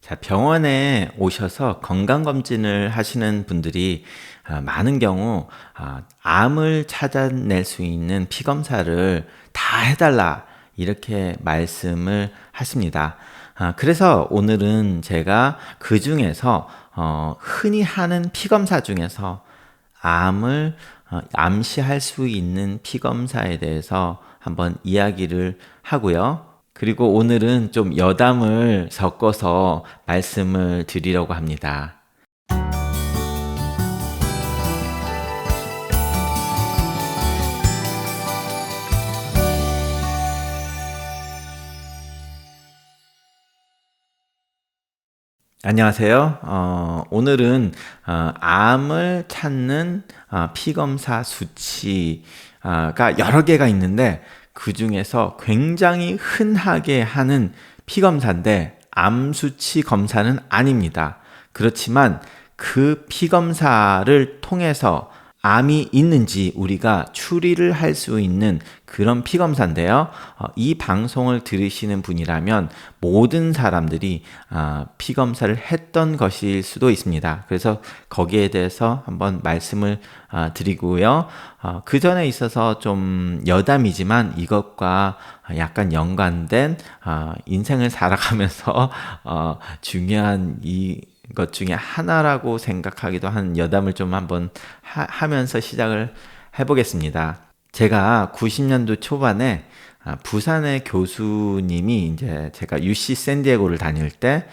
자, 병원에 오셔서 건강검진을 하시는 분들이 많은 경우 암을 찾아낼 수 있는 피검사를 다 해달라 이렇게 말씀을 하십니다. 그래서 오늘은 제가 그 중에서 흔히 하는 피검사 중에서 암을 암시할 수 있는 피검사에 대해서 한번 이야기를 하고요. 그리고 오늘은 좀 여담을 섞어서 말씀을 드리려고 합니다. 안녕하세요. 오늘은 암을 찾는 피검사 수치가 여러 개가 있는데 그 중에서 굉장히 흔하게 하는 피검사인데 암 수치 검사는 아닙니다. 그렇지만 그 피검사를 통해서 암이 있는지 우리가 추리를 할 수 있는 그런 피검사인데요. 이 방송을 들으시는 분이라면 모든 사람들이 피검사를 했던 것일 수도 있습니다. 그래서 거기에 대해서 한번 말씀을 드리고요. 그 전에 있어서 좀 여담이지만 이것과 약간 연관된 인생을 살아가면서 중요한 것 중에 하나라고 생각하기도 한 여담을 좀 한번 하면서 시작을 해보겠습니다. 제가 90년도 초반에 부산의 교수님이 이제 제가 UC 샌디에고를 다닐 때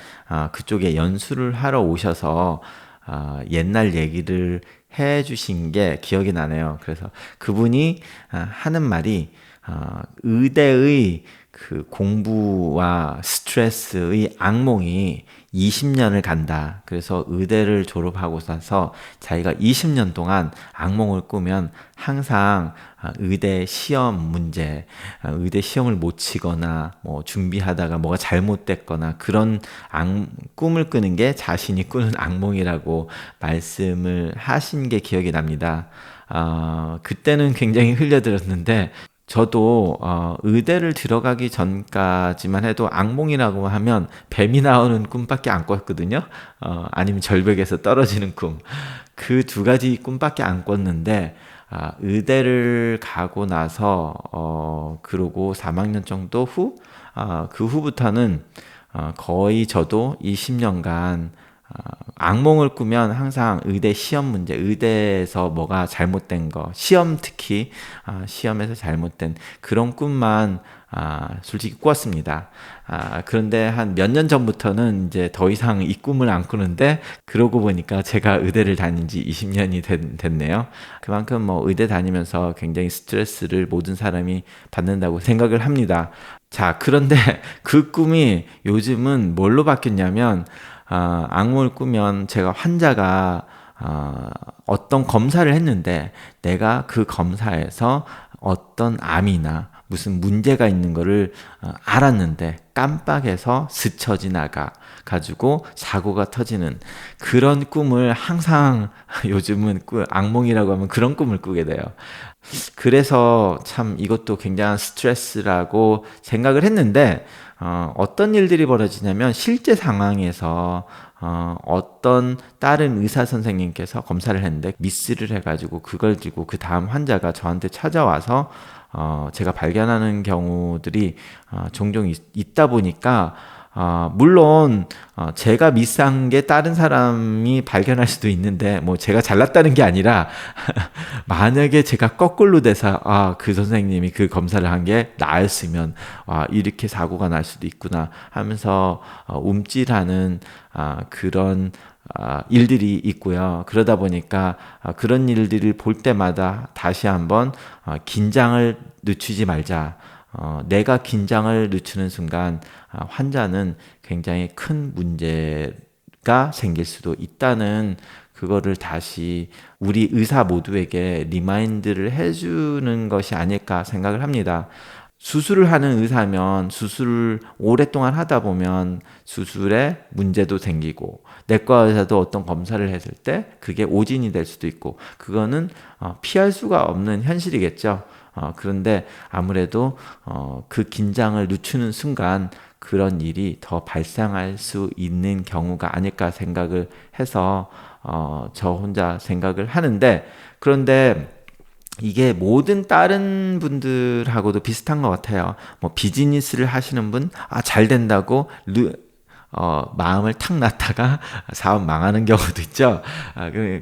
그쪽에 연수를 하러 오셔서 옛날 얘기를 해주신 게 기억이 나네요. 그래서 그분이 하는 말이 의대의 그 공부와 스트레스의 악몽이 20년을 간다. 그래서 의대를 졸업하고 나서 자기가 20년 동안 악몽을 꾸면 항상 의대 시험 문제, 의대 시험을 못 치거나 뭐 준비하다가 뭐가 잘못됐거나 그런 꿈을 꾸는 게 자신이 꾸는 악몽이라고 말씀을 하신 게 기억이 납니다. 그때는 굉장히 흘려들었는데 저도 의대를 들어가기 전까지만 해도 악몽이라고 하면 뱀이 나오는 꿈밖에 안 꿨거든요. 아니면 절벽에서 떨어지는 꿈. 그 두 가지 꿈밖에 안 꿨는데 의대를 가고 나서 그러고 3학년 정도 후 그 후부터는 거의 저도 20년간 악몽을 꾸면 항상 의대 시험 문제, 의대에서 뭐가 잘못된 거, 시험 특히 시험에서 잘못된 그런 꿈만 솔직히 꾸었습니다. 그런데 한 몇 년 전부터는 이제 더 이상 이 꿈을 안 꾸는데 그러고 보니까 제가 의대를 다닌 지 20년이 됐네요. 그만큼 뭐 의대 다니면서 굉장히 스트레스를 모든 사람이 받는다고 생각을 합니다. 자, 그런데 그 꿈이 요즘은 뭘로 바뀌었냐면 악몽을 꾸면 제가 환자가 어떤 검사를 했는데 내가 그 검사에서 어떤 암이나 무슨 문제가 있는 거를 알았는데 깜빡해서 스쳐 지나가 가지고 사고가 터지는 그런 꿈을 항상 요즘은 악몽이라고 하면 그런 꿈을 꾸게 돼요. 그래서 참 이것도 굉장한 스트레스라고 생각을 했는데 어떤 일들이 벌어지냐면 실제 상황에서 어떤 다른 의사 선생님께서 검사를 했는데 미스를 해가지고 그걸 들고 그 다음 환자가 저한테 찾아와서 제가 발견하는 경우들이 종종 있다 보니까 물론 제가 미스한 게 다른 사람이 발견할 수도 있는데 뭐 제가 잘났다는 게 아니라 만약에 제가 거꾸로 돼서 그 선생님이 그 검사를 한 게 나였으면 이렇게 사고가 날 수도 있구나 하면서 움찔하는 그런 일들이 있고요. 그러다 보니까 그런 일들을 볼 때마다 다시 한번 긴장을 늦추지 말자. 내가 긴장을 늦추는 순간 환자는 굉장히 큰 문제가 생길 수도 있다는 그거를 다시 우리 의사 모두에게 리마인드를 해주는 것이 아닐까 생각을 합니다. 수술을 하는 의사면 수술을 오랫동안 하다 보면 수술에 문제도 생기고 내과 의사도 어떤 검사를 했을 때 그게 오진이 될 수도 있고 그거는 피할 수가 없는 현실이겠죠. 그런데 아무래도 그 긴장을 늦추는 순간 그런 일이 더 발생할 수 있는 경우가 아닐까 생각을 해서 저 혼자 생각을 하는데, 그런데 이게 모든 다른 분들하고도 비슷한 것 같아요. 뭐 비즈니스를 하시는 분, 잘 된다고 마음을 탁 놨다가 사업 망하는 경우도 있죠.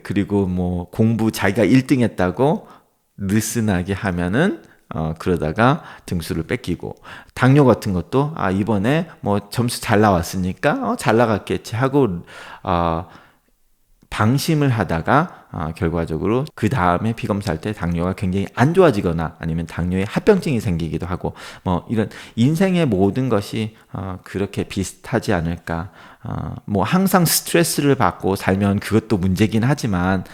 그리고 뭐 공부 자기가 1등 했다고 느슨하게 하면은 그러다가 등수를 뺏기고, 당뇨 같은 것도 이번에 뭐 점수 잘 나왔으니까 잘 나갔겠지 하고 방심을 하다가 결과적으로 그 다음에 피검사할 때 당뇨가 굉장히 안 좋아지거나 아니면 당뇨에 합병증이 생기기도 하고, 뭐 이런 인생의 모든 것이 그렇게 비슷하지 않을까. 뭐 항상 스트레스를 받고 살면 그것도 문제긴 하지만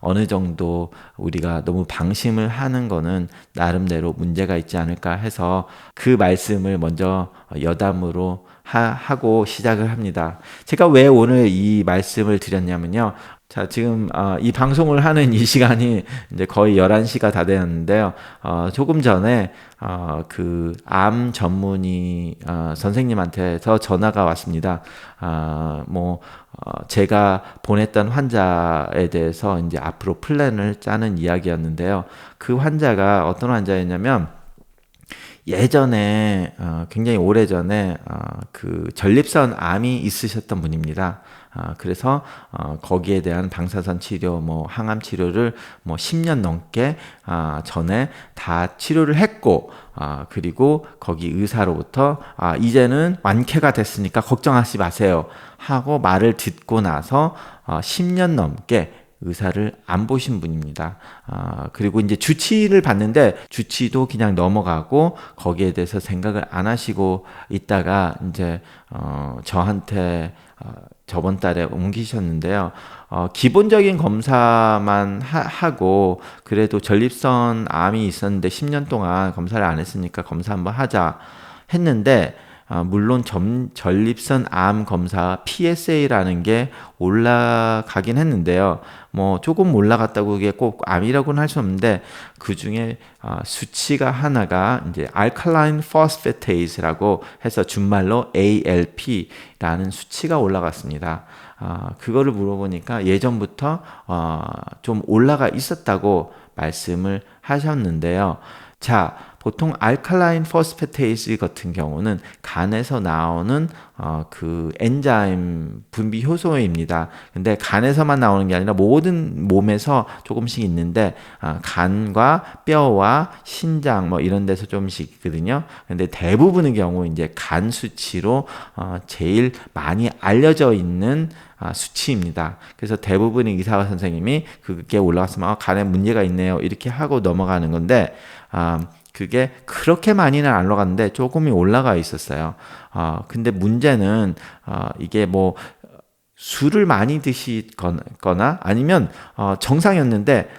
어느 정도 우리가 너무 방심을 하는 거는 나름대로 문제가 있지 않을까 해서 그 말씀을 먼저 여담으로 하고 시작을 합니다. 제가 왜 오늘 이 말씀을 드렸냐면요. 자, 지금 이 방송을 하는 이 시간이 이제 거의 11시가 다 되었는데요. 조금 전에 그 암 전문의 선생님한테서 전화가 왔습니다. 제가 보냈던 환자에 대해서 이제 앞으로 플랜을 짜는 이야기였는데요. 그 환자가 어떤 환자였냐면, 예전에 굉장히 오래전에 그 전립선 암이 있으셨던 분입니다. 그래서 거기에 대한 방사선 치료, 뭐 항암 치료를 뭐 10년 넘게 전에 다 치료를 했고, 그리고 거기 의사로부터 이제는 완쾌가 됐으니까 걱정하지 마세요 하고 말을 듣고 나서 10년 넘게 의사를 안 보신 분입니다. 그리고 이제 주치의를 받는데 주치의도 그냥 넘어가고 거기에 대해서 생각을 안 하시고 있다가 이제 저한테 저번 달에 옮기셨는데요. 기본적인 검사만 하고, 그래도 전립선 암이 있었는데 10년 동안 검사를 안 했으니까 검사 한번 하자 했는데, 물론 전립선 암 검사 PSA라는 게 올라가긴 했는데요. 뭐 조금 올라갔다고 그게 꼭 암이라고는 할 수 없는데, 그 중에 수치가 하나가 이제 알칼라인 포스페테이스라고 해서 준말로 ALP라는 수치가 올라갔습니다. 그거를 물어보니까 예전부터 좀 올라가 있었다고 말씀을 하셨는데요. 자, 보통 알칼라인 포스페테이스 같은 경우는 간에서 나오는 그 엔자임 분비 효소입니다. 근데 간에서만 나오는 게 아니라 모든 몸에서 조금씩 있는데 간과 뼈와 신장 뭐 이런 데서 조금씩 있거든요. 근데 대부분의 경우 이제 간 수치로 제일 많이 알려져 있는 수치입니다. 그래서 대부분의 의사 선생님이 그게 올라갔으면 간에 문제가 있네요 이렇게 하고 넘어가는 건데, 그게 그렇게 많이는 안 올라갔는데 조금이 올라가 있었어요. 근데 문제는 이게 뭐 술을 많이 드시거나 아니면 정상이었는데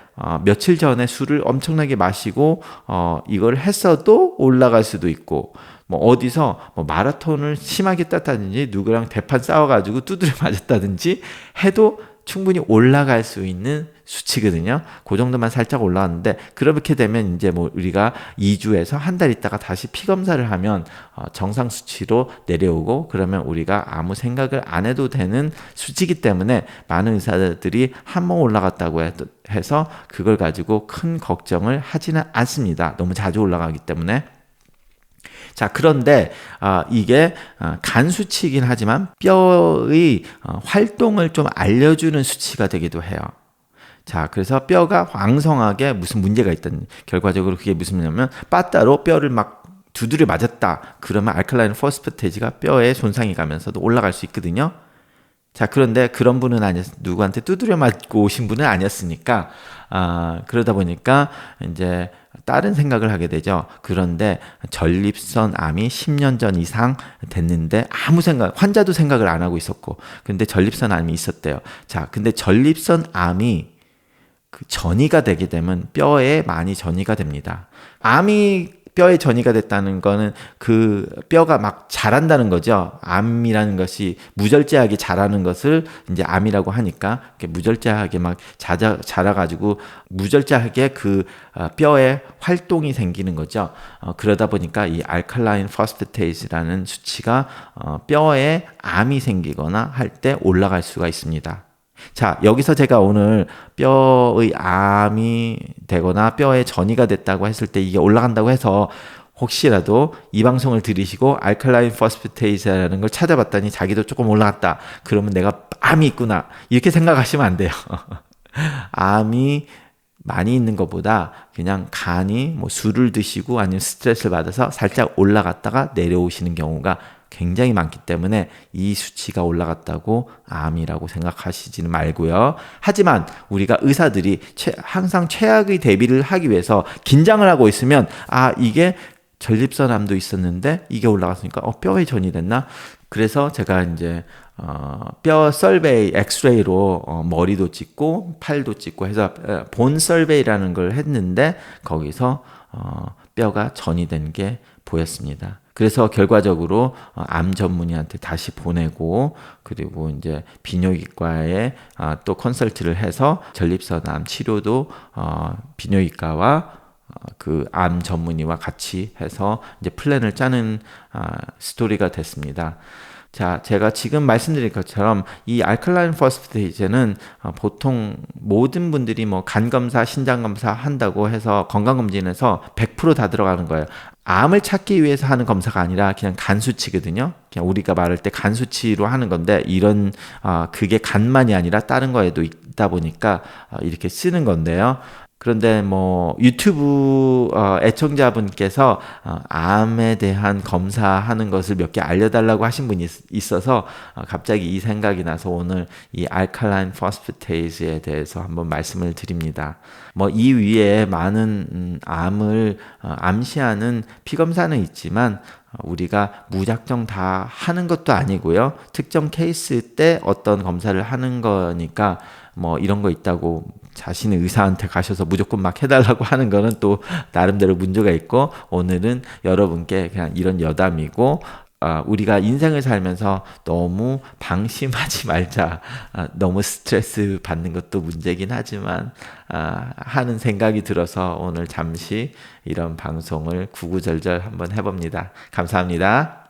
며칠 전에 술을 엄청나게 마시고 이걸 했어도 올라갈 수도 있고, 뭐 어디서 뭐 마라톤을 심하게 땄다든지 누구랑 대판 싸워가지고 두드려 맞았다든지 해도 충분히 올라갈 수 있는 수치거든요. 그 정도만 살짝 올라왔는데, 그렇게 되면 이제 뭐 우리가 2주에서 한 달 있다가 다시 피 검사를 하면 정상 수치로 내려오고, 그러면 우리가 아무 생각을 안 해도 되는 수치이기 때문에 많은 의사들이 한 번 올라갔다고 해서 그걸 가지고 큰 걱정을 하지는 않습니다. 너무 자주 올라가기 때문에. 자, 그런데 이게 간 수치이긴 하지만 뼈의 활동을 좀 알려주는 수치가 되기도 해요. 자, 그래서 뼈가 왕성하게 무슨 문제가 있던, 결과적으로 그게 무슨 문제냐면 빠따로 뼈를 막 두드려 맞았다. 그러면 알칼라인 포스페테이즈가 뼈에 손상이 가면서도 올라갈 수 있거든요. 자, 그런데 그런 분은 누구한테 두드려 맞고 오신 분은 아니었으니까, 그러다 보니까 이제 다른 생각을 하게 되죠. 그런데 전립선 암이 10년 전 이상 됐는데 환자도 생각을 안 하고 있었고, 근데 전립선 암이 있었대요. 자, 근데 전립선 암이 그 전이가 되게 되면 뼈에 많이 전이가 됩니다. 암이 뼈에 전이가 됐다는 거는 그 뼈가 막 자란다는 거죠. 암이라는 것이 무절제하게 자라는 것을 이제 암이라고 하니까 무절제하게 막 자라가지고 무절제하게 그 뼈에 활동이 생기는 거죠. 그러다 보니까 이 알칼라인 포스페테이즈라는 수치가 뼈에 암이 생기거나 할 때 올라갈 수가 있습니다. 자, 여기서 제가 오늘 뼈의 암이 되거나 뼈에 전이가 됐다고 했을 때 이게 올라간다고 해서 혹시라도 이 방송을 들으시고 알칼라인 포스페테이즈라는 걸 찾아봤더니 자기도 조금 올라갔다. 그러면 내가 암이 있구나. 이렇게 생각하시면 안 돼요. 암이 많이 있는 것보다 그냥 간이 뭐 술을 드시고 아니면 스트레스를 받아서 살짝 올라갔다가 내려오시는 경우가 굉장히 많기 때문에 이 수치가 올라갔다고 암이라고 생각하시지는 말고요. 하지만 우리가 의사들이 항상 최악의 대비를 하기 위해서 긴장을 하고 있으면 이게 전립선암도 있었는데 이게 올라갔으니까 뼈에 전이 됐나? 그래서 제가 이제 뼈 설베이 엑스레이로 머리도 찍고 팔도 찍고 해서 본 설베이라는 걸 했는데 거기서 뼈가 전이 된 게 보였습니다. 그래서 결과적으로 암 전문의한테 다시 보내고 그리고 이제 비뇨기과에 또 컨설트를 해서 전립선암 치료도 비뇨기과와 그 암 전문의와 같이 해서 이제 플랜을 짜는 스토리가 됐습니다. 자, 제가 지금 말씀드린 것처럼 이 알칼라인 포스페테이즈는 보통 모든 분들이 뭐 간 검사, 신장 검사 한다고 해서 건강 검진에서 100%다 들어가는 거예요. 암을 찾기 위해서 하는 검사가 아니라 그냥 간 수치거든요. 그냥 우리가 말할 때 간 수치로 하는 건데 이런 그게 간만이 아니라 다른 거에도 있다 보니까 이렇게 쓰는 건데요. 그런데 뭐 유튜브 애청자분께서 암에 대한 검사하는 것을 몇 개 알려달라고 하신 분이 있어서 갑자기 이 생각이 나서 오늘 이 알칼라인 포스페테이즈에 대해서 한번 말씀을 드립니다. 뭐 이 위에 많은 암을 암시하는 피검사는 있지만 우리가 무작정 다 하는 것도 아니고요. 특정 케이스 때 어떤 검사를 하는 거니까 뭐 이런 거 있다고 자신의 의사한테 가셔서 무조건 막 해달라고 하는 거는 또 나름대로 문제가 있고 오늘은 여러분께 그냥 이런 여담이고 우리가 인생을 살면서 너무 방심하지 말자. 너무 스트레스 받는 것도 문제긴 하지만 하는 생각이 들어서 오늘 잠시 이런 방송을 구구절절 한번 해봅니다. 감사합니다.